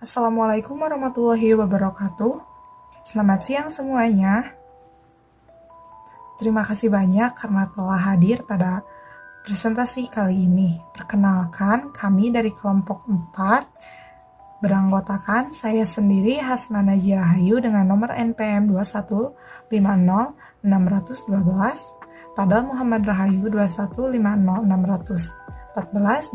Assalamualaikum warahmatullahi wabarakatuh. Selamat siang semuanya. Terima kasih banyak karena telah hadir pada presentasi kali ini. Perkenalkan, kami dari kelompok 4 beranggotakan saya sendiri Hasna Najira Hayu dengan nomor NPM 2150612, Padal Muhammad Rahayu 2150614,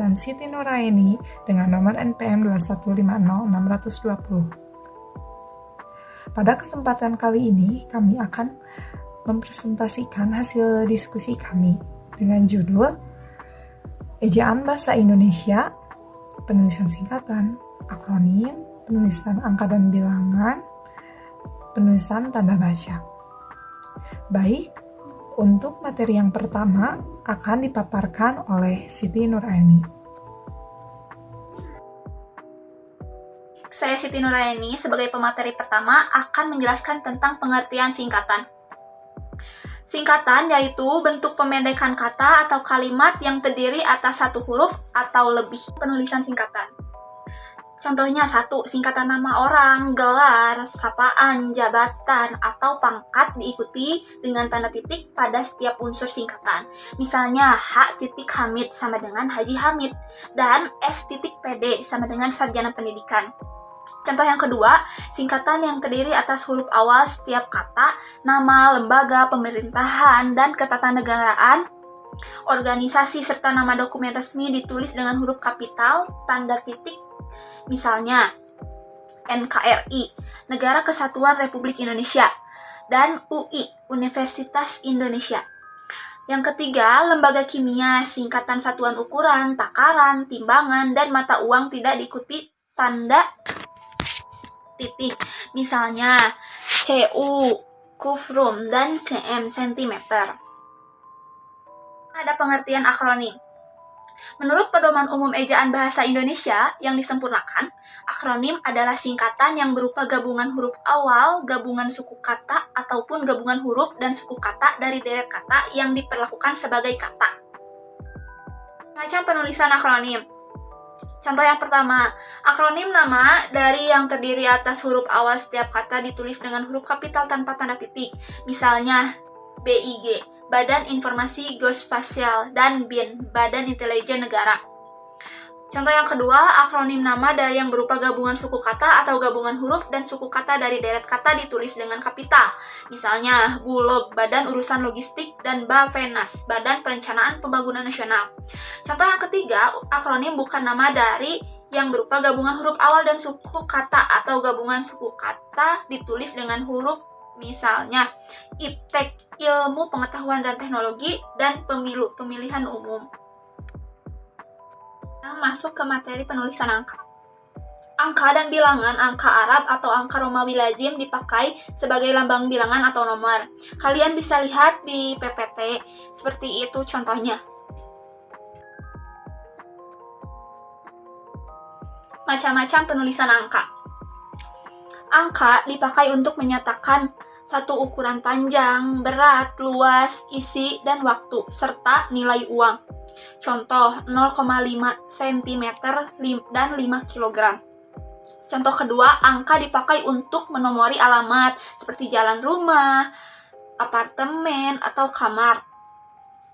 dan Siti Nuraini dengan nomor NPM 2150620. Pada kesempatan kali ini, kami akan mempresentasikan hasil diskusi kami dengan judul Ejaan Bahasa Indonesia, penulisan singkatan, akronim, penulisan angka dan bilangan, penulisan tanda baca. Baik, untuk materi yang pertama akan dipaparkan oleh Siti Nuraini. Saya Siti Nuraini sebagai pemateri pertama akan menjelaskan tentang pengertian singkatan. Singkatan yaitu bentuk pemendekan kata atau kalimat yang terdiri atas satu huruf atau lebih. Penulisan singkatan. Contohnya 1. Singkatan nama orang, gelar, sapaan, jabatan, atau pangkat diikuti dengan tanda titik pada setiap unsur singkatan. Misalnya H. Hamid sama dengan Haji Hamid dan S. PD sama dengan Sarjana Pendidikan. Contoh yang kedua, singkatan yang terdiri atas huruf awal setiap kata, nama, lembaga, pemerintahan, dan ketatanegaraan, organisasi, serta nama dokumen resmi ditulis dengan huruf kapital, tanda titik, misalnya NKRI, Negara Kesatuan Republik Indonesia, dan UI, Universitas Indonesia. Yang ketiga, lembaga kimia, singkatan satuan ukuran, takaran, timbangan, dan mata uang tidak diikuti tanda titik, misalnya CU, kufrum, dan cm, centimeter. Ada pengertian akronim. Menurut Pedoman Umum Ejaan Bahasa Indonesia yang disempurnakan, akronim adalah singkatan yang berupa gabungan huruf awal, gabungan suku kata, ataupun gabungan huruf dan suku kata dari deret kata yang diperlakukan sebagai kata. Macam penulisan akronim. Contoh yang pertama, akronim nama dari yang terdiri atas huruf awal setiap kata ditulis dengan huruf kapital tanpa tanda titik. Misalnya BIG, Badan Informasi Geospasial, dan BIN, Badan Intelijen Negara. Contoh yang kedua, akronim nama dari yang berupa gabungan suku kata atau gabungan huruf dan suku kata dari deret kata ditulis dengan kapital. Misalnya Bulog, Badan Urusan Logistik, dan Bappenas, Badan Perencanaan Pembangunan Nasional. Contoh yang ketiga, akronim bukan nama dari yang berupa gabungan huruf awal dan suku kata atau gabungan suku kata ditulis dengan huruf, misalnya IPTEK, Ilmu Pengetahuan dan Teknologi, dan Pemilu, Pemilihan Umum. Masuk ke materi penulisan angka. Angka dan bilangan, angka Arab atau angka Romawi lazim dipakai sebagai lambang bilangan atau nomor. Kalian bisa lihat di PPT, seperti itu contohnya. Macam-macam penulisan angka. Angka dipakai untuk menyatakan satu ukuran panjang, berat, luas, isi, dan waktu, serta nilai uang. Contoh 0,5 cm dan 5 kg. Contoh kedua, angka dipakai untuk menomori alamat seperti jalan rumah, apartemen, atau kamar.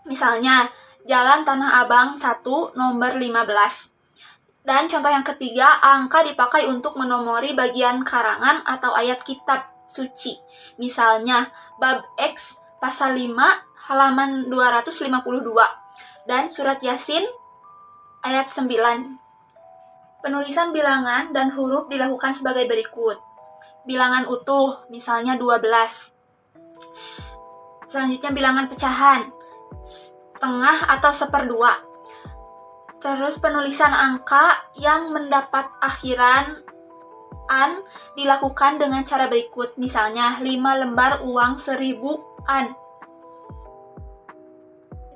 Misalnya, Jalan Tanah Abang 1, nomor 15. Dan contoh yang ketiga, angka dipakai untuk menomori bagian karangan atau ayat kitab suci. Misalnya, bab X pasal 5 halaman 252 dan surat Yasin ayat 9. Penulisan bilangan dan huruf dilakukan sebagai berikut. Bilangan utuh, misalnya 12. Selanjutnya bilangan pecahan, setengah atau seperdua. Terus penulisan angka yang mendapat akhiran an dilakukan dengan cara berikut, misalnya 5 lembar uang 1000 an.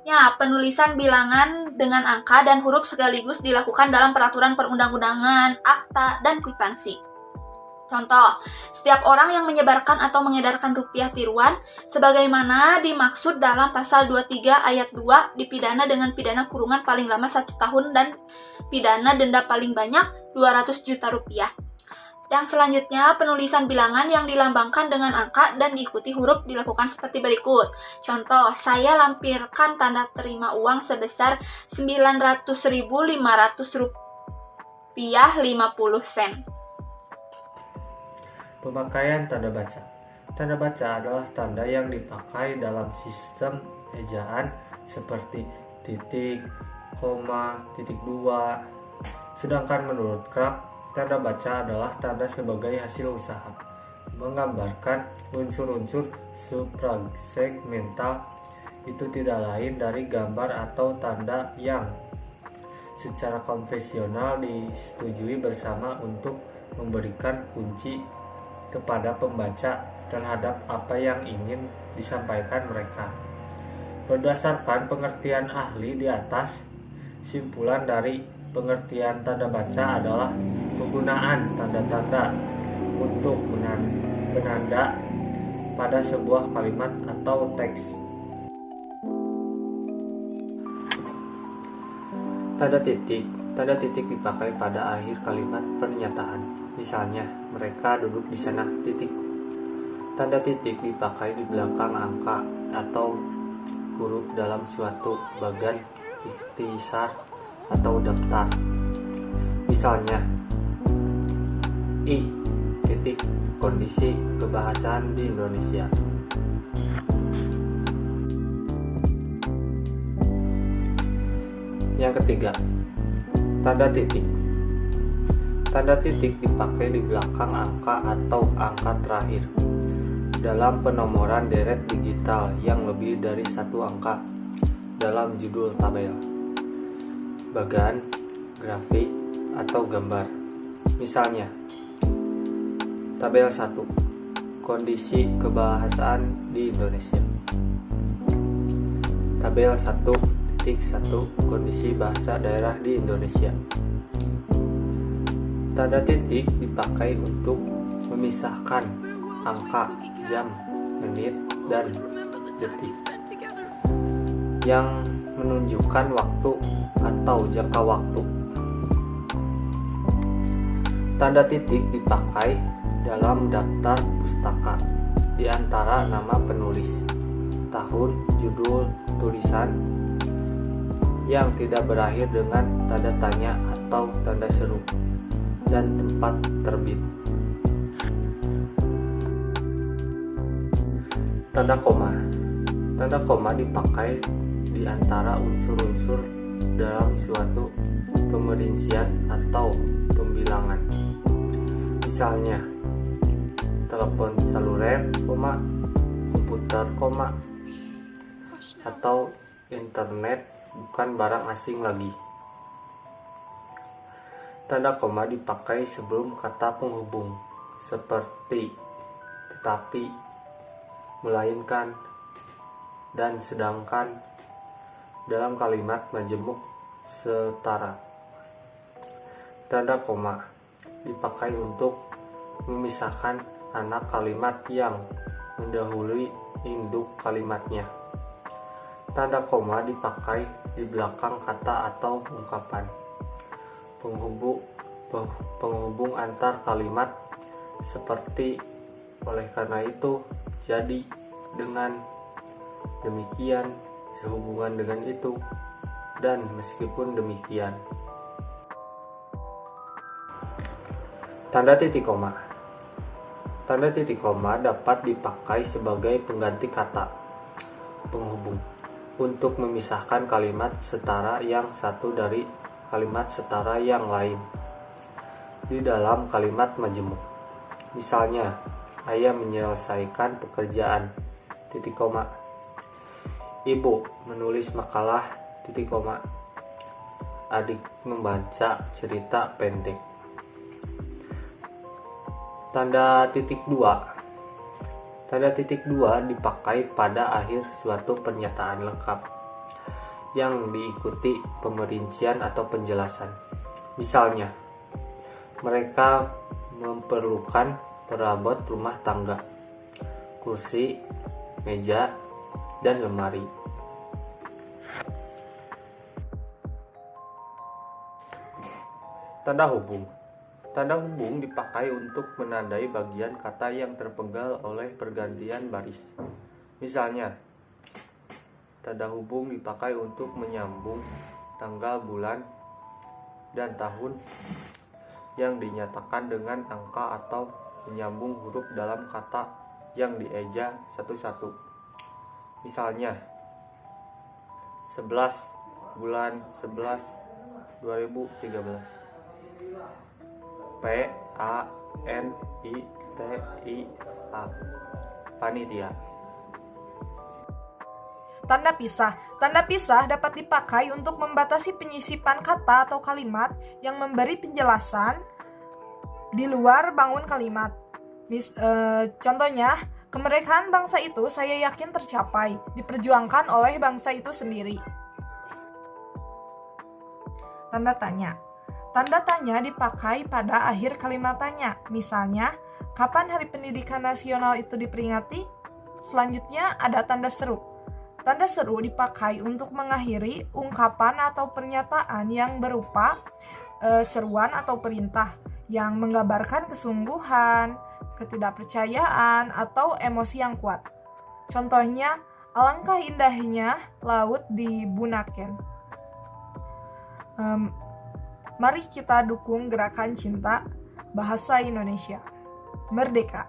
Penulisan bilangan dengan angka dan huruf sekaligus dilakukan dalam peraturan perundang-undangan, akta, dan kwitansi. Contoh, setiap orang yang menyebarkan atau mengedarkan rupiah tiruan sebagaimana dimaksud dalam pasal 23 ayat 2 dipidana dengan pidana kurungan paling lama 1 tahun dan pidana denda paling banyak 200 juta rupiah. Yang selanjutnya, penulisan bilangan yang dilambangkan dengan angka dan diikuti huruf dilakukan seperti berikut. Contoh, saya lampirkan tanda terima uang sebesar Rp900.500.50. Pemakaian tanda baca. Tanda baca adalah tanda yang dipakai dalam sistem ejaan seperti titik, koma, titik dua. Sedangkan menurut Kraft, tanda baca adalah tanda sebagai hasil usaha, menggambarkan unsur-unsur suprasegmental. Itu tidak lain dari gambar atau tanda yang secara konvensional disetujui bersama untuk memberikan kunci kepada pembaca terhadap apa yang ingin disampaikan mereka. Berdasarkan pengertian ahli di atas, simpulan dari pengertian tanda baca adalah penggunaan tanda-tanda untuk penanda pada sebuah kalimat atau teks. Tanda titik dipakai pada akhir kalimat pernyataan. Misalnya, mereka duduk di sana, titik. Tanda titik dipakai di belakang angka atau huruf dalam suatu bagan ikhtisar atau daftar. Misalnya, I titik kondisi kebahasaan di Indonesia. Yang ketiga, tanda titik. Tanda titik dipakai di belakang angka atau angka terakhir dalam penomoran deret digital yang lebih dari satu angka dalam judul tabel, bagan, grafik, atau gambar. Misalnya, tabel 1, kondisi kebahasaan di Indonesia. Tabel 1.1, kondisi bahasa daerah di Indonesia. Tanda titik dipakai untuk memisahkan angka, jam, menit, dan detik yang menunjukkan waktu atau jangka waktu. Tanda titik dipakai dalam daftar pustaka di antara nama penulis, tahun, judul, tulisan yang tidak berakhir dengan tanda tanya atau tanda seru, dan tempat terbit. Tanda koma. Tanda koma dipakai di antara unsur-unsur dalam suatu pemerincian atau pembilangan. Misalnya, telepon seluler, komputer, atau internet bukan barang asing lagi. Tanda koma dipakai sebelum kata penghubung seperti tetapi, melainkan, dan sedangkan dalam kalimat majemuk setara. Tanda koma dipakai untuk memisahkan anak kalimat yang mendahului induk kalimatnya. Tanda koma dipakai di belakang kata atau ungkapan penghubung antar kalimat seperti oleh karena itu, jadi, dengan, demikian, sehubungan dengan itu, dan meskipun demikian. Tanda titik koma. Tanda titik koma dapat dipakai sebagai pengganti kata penghubung untuk memisahkan kalimat setara yang satu dari kalimat setara yang lain di dalam kalimat majemuk. Misalnya, ayah menyelesaikan pekerjaan, titik koma. Ibu menulis makalah, titik koma. Adik membaca cerita pendek. Tanda titik dua. Tanda titik dua dipakai pada akhir suatu pernyataan lengkap yang diikuti pemerincian atau penjelasan. Misalnya, mereka memerlukan perabot rumah tangga, kursi, meja, dan lemari. Tanda hubung. Tanda hubung dipakai untuk menandai bagian kata yang terpenggal oleh pergantian baris. Misalnya, tanda hubung dipakai untuk menyambung tanggal, bulan, dan tahun yang dinyatakan dengan angka atau menyambung huruf dalam kata yang dieja satu-satu. Misalnya, 11 bulan 11 2013. PANITIA, panitia. Tanda pisah. Tanda pisah dapat dipakai untuk membatasi penyisipan kata atau kalimat yang memberi penjelasan di luar bangun kalimat. Contohnya, kemerdekaan bangsa itu saya yakin tercapai, diperjuangkan oleh bangsa itu sendiri. Tanda tanya. Tanda tanya dipakai pada akhir kalimat tanya. Misalnya, kapan Hari Pendidikan Nasional itu diperingati? Selanjutnya ada tanda seru. Tanda seru dipakai untuk mengakhiri ungkapan atau pernyataan yang berupa seruan atau perintah yang menggambarkan kesungguhan, ketidakpercayaan, atau emosi yang kuat. Contohnya, alangkah indahnya laut di Bunaken. Mari kita dukung gerakan cinta bahasa Indonesia. Merdeka.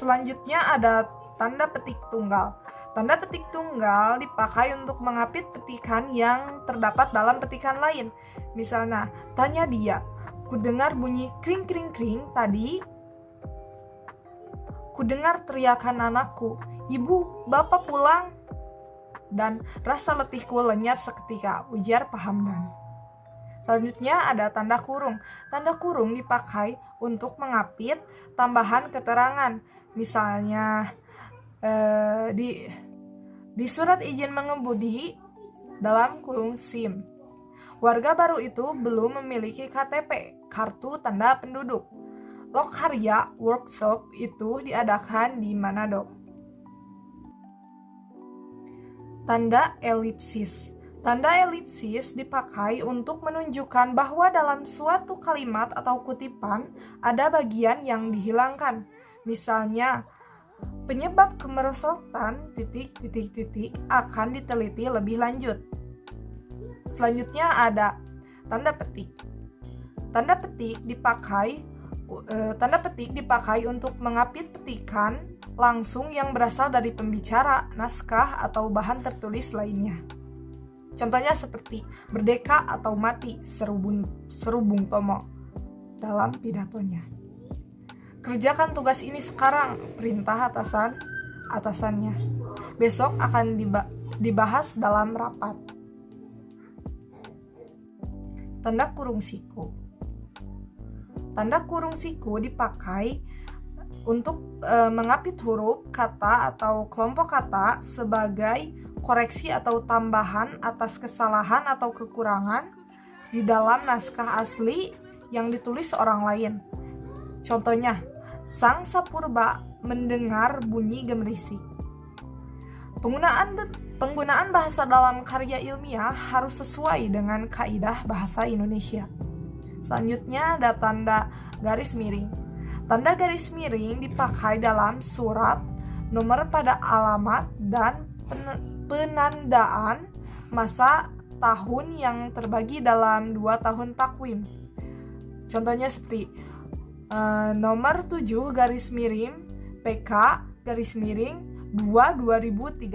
Selanjutnya ada tanda petik tunggal. Tanda petik tunggal dipakai untuk mengapit petikan yang terdapat dalam petikan lain. Misalnya, tanya dia, kudengar bunyi kring kring kring tadi. Kudengar teriakan anakku, ibu, bapak pulang. Dan rasa letihku lenyap seketika, ujar Pak Hamdan. Selanjutnya ada tanda kurung. Tanda kurung dipakai untuk mengapit tambahan keterangan. Misalnya, di surat izin mengemudi dalam kurung SIM, warga baru itu belum memiliki KTP, kartu tanda penduduk. Lokarya workshop itu diadakan di Manado. Tanda elipsis. Tanda elipsis dipakai untuk menunjukkan bahwa dalam suatu kalimat atau kutipan ada bagian yang dihilangkan. Misalnya, penyebab kemerosotan ... akan diteliti lebih lanjut. Selanjutnya ada tanda petik. Tanda petik dipakai untuk mengapit petikan langsung yang berasal dari pembicara, naskah, atau bahan tertulis lainnya. Contohnya seperti merdeka atau mati, seru Bung Tomo dalam pidatonya. Kerjakan tugas ini sekarang, perintah atasannya. Besok akan dibahas dalam rapat. Tanda kurung siku. Tanda kurung siku dipakai untuk mengapit huruf, kata, atau kelompok kata sebagai koreksi atau tambahan atas kesalahan atau kekurangan di dalam naskah asli yang ditulis orang lain. Contohnya, Sang Sapurba mendengar bunyi gemerisik. Penggunaan bahasa dalam karya ilmiah harus sesuai dengan kaidah bahasa Indonesia. Selanjutnya ada tanda garis miring. Tanda garis miring dipakai dalam surat, nomor pada alamat, dan penandaan masa tahun yang terbagi dalam 2 tahun takwim. Contohnya seperti nomor 7 garis miring PK garis miring 2 2013,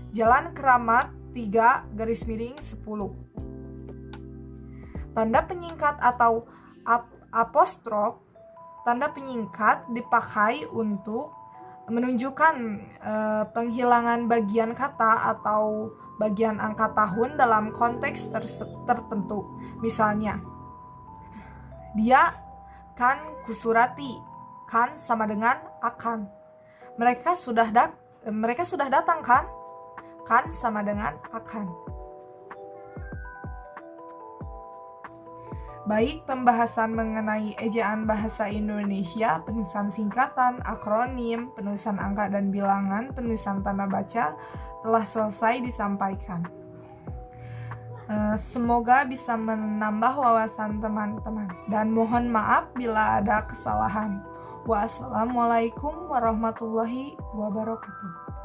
Jalan Keramat 3 garis miring 10. Tanda penyingkat atau apostrof. Tanda penyingkat dipakai untuk menunjukkan penghilangan bagian kata atau bagian angka tahun dalam konteks tertentu. Misalnya, dia kan kusurati, kan sama dengan akan. Mereka sudah datang kan sama dengan akan. Baik pembahasan mengenai ejaan bahasa Indonesia, penulisan singkatan, akronim, penulisan angka dan bilangan, penulisan tanda baca telah selesai disampaikan. Semoga bisa menambah wawasan teman-teman dan mohon maaf bila ada kesalahan. Wassalamualaikum warahmatullahi wabarakatuh.